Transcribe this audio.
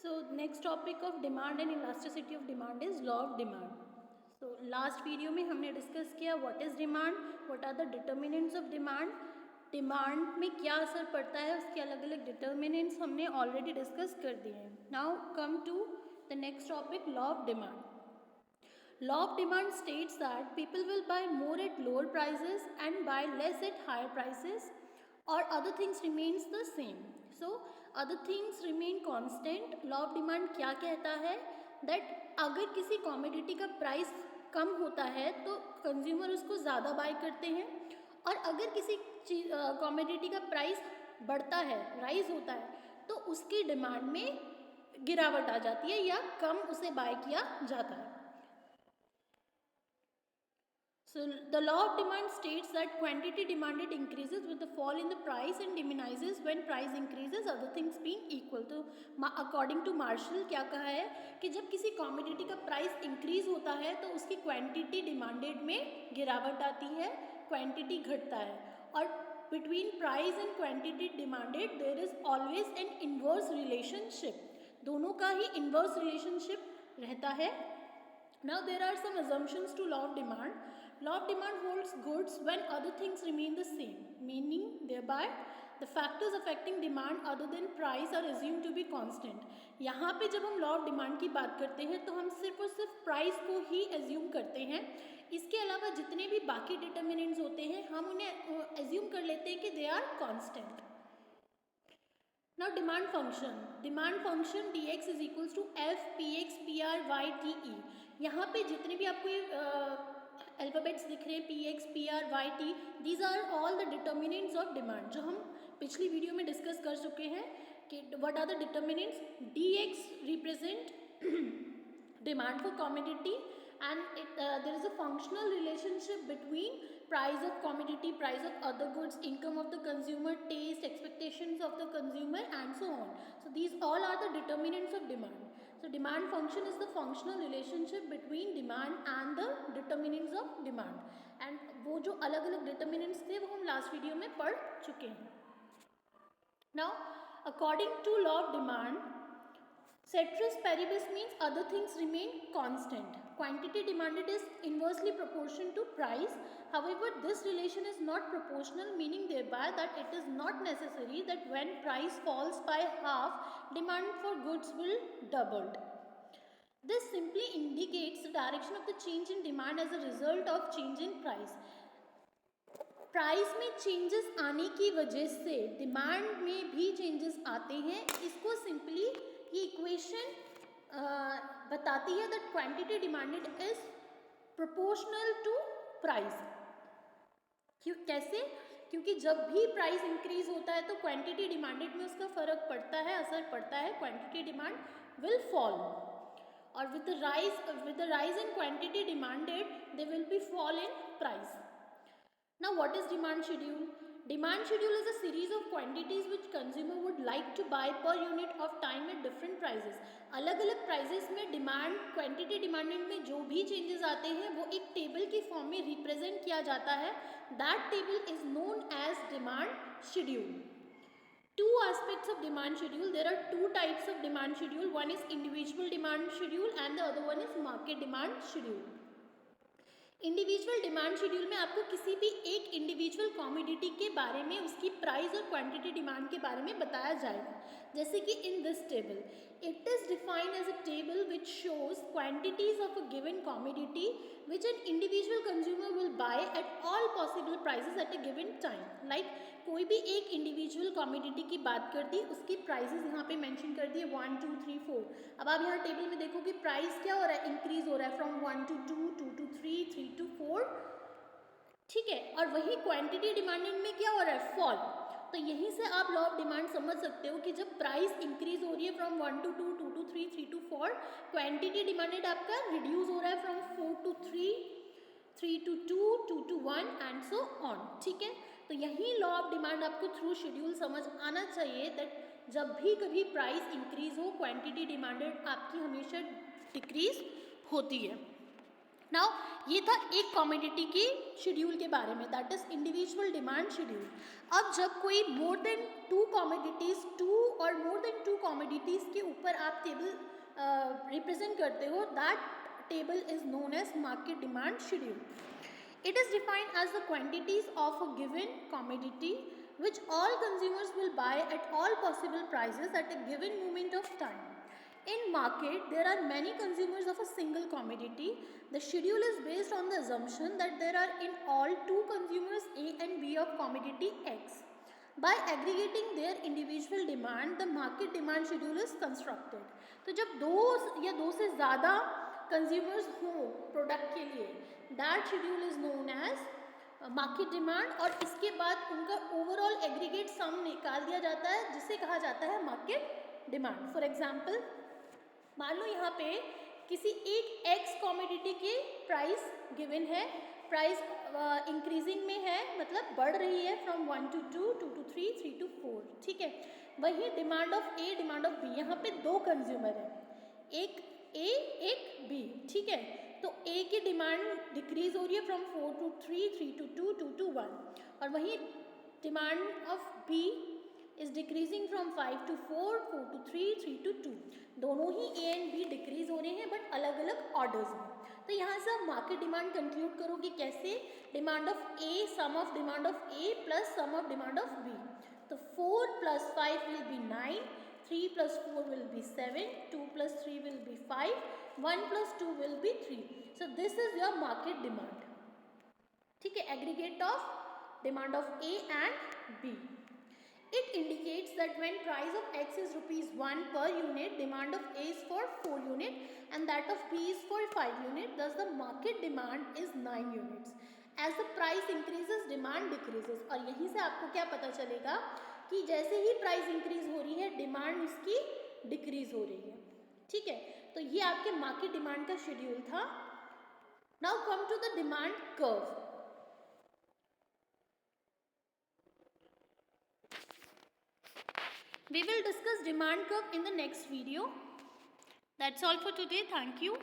So next topic of demand and elasticity of demand is law of demand. So last video में हमने discuss किया what is demand, what are the determinants of demand, demand में क्या असर पड़ता है, उसके अलग अलग डिटर्मिनेंट्स हमने ऑलरेडी डिस्कस कर दिए हैं. Now come to the next topic, law of demand. Law of demand states that people will buy more at lower prices and buy less at higher prices, or other things remains the same. So other things remain constant. Law of demand क्या कहता है, that अगर किसी commodity का price कम होता है तो consumer उसको ज़्यादा बाय करते हैं, और अगर किसी कॉमोडिटी का प्राइस बढ़ता है, राइज होता है, तो उसकी डिमांड में गिरावट आ जाती है या कम उसे बाय किया जाता है. So the law of demand states that quantity demanded increases with the fall in the price and diminishes when price increases, other things being equal. तो according to Marshall क्या कहा है कि जब किसी कॉमोडिटी का प्राइस इंक्रीज होता है तो उसकी क्वांटिटी डिमांडेड में गिरावट आती है, क्वांटिटी घटता है, और between price and quantity demanded there is always an inverse relationship. दोनों का ही इन्वर्स रिलेशनशिप रहता है. Now there are some assumptions to law of demand. Law of demand holds goods when other things remain the same, meaning thereby the factors affecting demand other than price are assumed to be constant. यहाँ पे जब हम law of demand की बात करते हैं तो हम सिर्फ और सिर्फ प्राइस को ही assume करते हैं. इसके अलावा जितने भी बाकी डिटर्मिनेंट्स होते हैं हम उन्हें assume कर लेते हैं कि they are constant. Now demand function dx is equals to f px pr y t e. यहाँ पे जितने भी आपको ये अल्फ़ाबेट्स दिख रहे हैं px pr y t, these are all the determinants of demand, जो हम पिछली वीडियो में डिस्कस कर चुके हैं कि what are the determinants. dx represent demand for commodity, and there is a functional relationship between price of commodity, price of other goods, income of the consumer, taste, expectations of the consumer, and so on. So these all are the determinants of demand. So demand function is the functional relationship between demand and the determinants of demand. And वो जो अलग अलग determinants थे वो हम last video में पढ़ चुके हैं. Now according to law of demand, ceteris paribus means other things remain constant. Quantity demanded is inversely proportional to price. However, this relation is not proportional, meaning thereby that it is not necessary that when price falls by half, demand for goods will double. This simply indicates the direction of the change in demand as a result of change in price. Price में changes आने की वजह से demand में भी changes आते हैं. इसको सिंपली ये इक्वेशन बताती है that quantity demanded is proportional to price. कैसे? क्योंकि जब भी प्राइस इंक्रीज होता है तो क्वांटिटी डिमांडेड में उसका फर्क पड़ता है, असर पड़ता है, क्वांटिटी डिमांड विल फॉल, और with the rise in quantity demanded they will be fall in price. Now what is demand schedule? Demand schedule is a series of quantities which consumer would like to buy per unit of time at different prices. अलग अलग prices में demand, quantity demanded में जो भी changes आते हैं वो एक टेबल की फॉर्म में रिप्रेजेंट किया जाता है. That table is known as demand schedule. Two aspects of demand schedule. There are two types of demand schedule. One is individual demand schedule and the other one is market demand schedule. Individual demand schedule में आपको किसी भी एक individual commodity के बारे में, उसकी price और क्वांटिटी डिमांड के बारे में बताया जाएगा. जैसे कि in this table, it is defined as a table which shows quantities of a given commodity which an individual consumer will buy at all possible prices at a given time. Like कोई भी एक individual commodity की बात कर दी, उसकी prices यहाँ पे mention कर दिए 1 2 3 4. अब आप यहाँ टेबल में देखो कि प्राइस क्या हो रहा है, इंक्रीज हो रहा है फ्रॉम 1 to 2, 2 to 3, 3 to 4. ठीक है, और वही क्वांटिटी डिमांडेड में क्या हो रहा है, फॉल. तो यहीं से आप लॉ ऑफ डिमांड समझ सकते हो कि जब प्राइस इंक्रीज हो रही है from 1 to 2, 2 to 3, 3 to 4, quantity demanded आपका रिड्यूस हो रहा है from 4 to 3, 3 to 2, 2 to 1 and so on. ठीक है, तो यही लॉ ऑफ डिमांड आपको थ्रू शेड्यूल समझ आना चाहिए दैट जब भी कभी प्राइस इंक्रीज हो, क्वांटिटी डिमांडेड आपकी हमेशा डिक्रीज होती है. नाउ ये था एक कॉमोडिटी की शेड्यूल के बारे में, that is individual demand schedule. अब जब कोई more than two commodities, two और मोर देन टू कॉमोडिटीज़ के ऊपर आप टेबल रिप्रेजेंट करते हो, that table is known as market demand schedule. It is defined as the quantities of a given commodity which all consumers will buy at all possible prices at a given moment of time. In market, there are many consumers of a single commodity. The schedule is based on the assumption that there are in all two consumers A and B of commodity X. By aggregating their individual demand, the market demand schedule is constructed. तो जब दो या दो से ज़्यादा consumers हों product के लिए, that schedule is known as market demand, और इसके बाद उनका ओवरऑल एग्रीगेट सम निकाल दिया जाता है जिसे कहा जाता है मार्केट डिमांड. फॉर एग्जांपल, मान लो यहाँ पे किसी एक एक्स कॉमोडिटी की प्राइस गिवन है, प्राइस इंक्रीजिंग में है, मतलब बढ़ रही है फ्रॉम 1 to 2, 2 to 3, 3 to 4. ठीक है. वही demand of A, demand of B, यहाँ पे दो कंज्यूमर हैं, एक ए एक बी. ठीक है. तो ए की डिमांड डिक्रीज हो रही है फ्रॉम 4 to 3, 3 to 2, 2 to 1, और वही demand of B is decreasing from 5 to 4, 4 to 3, 3 to 2. दोनों ही ए एंड बी डिक्रीज हो रहे हैं बट अलग अलग ऑर्डर्स में. तो यहाँ से आप मार्केट डिमांड कंक्लूड करोगे कैसे? Demand of A, sum of demand of A plus sum of demand of B. तो 4 plus 5 will be 9, 3 plus 4 will be 7, 2 plus 3 will be 5, 1 plus 2 will be 3. So this is your market demand. ठीक है. Aggregate of demand of A and B. It indicates that when price of X is ₹1 per unit, demand of A is for 4 unit and that of B is for 5 unit. Thus the market demand is 9 units. As the price increases, demand decreases. और यहीं से आपको क्या पता चलेगा कि जैसे ही price increase हो रही है, डिमांड उसकी डिक्रीज हो रही है. ठीक है. तो ये आपके मार्केट डिमांड का शेड्यूल था. Now come to the demand curve. We will discuss demand curve in the next video. That's all for today. Thank you.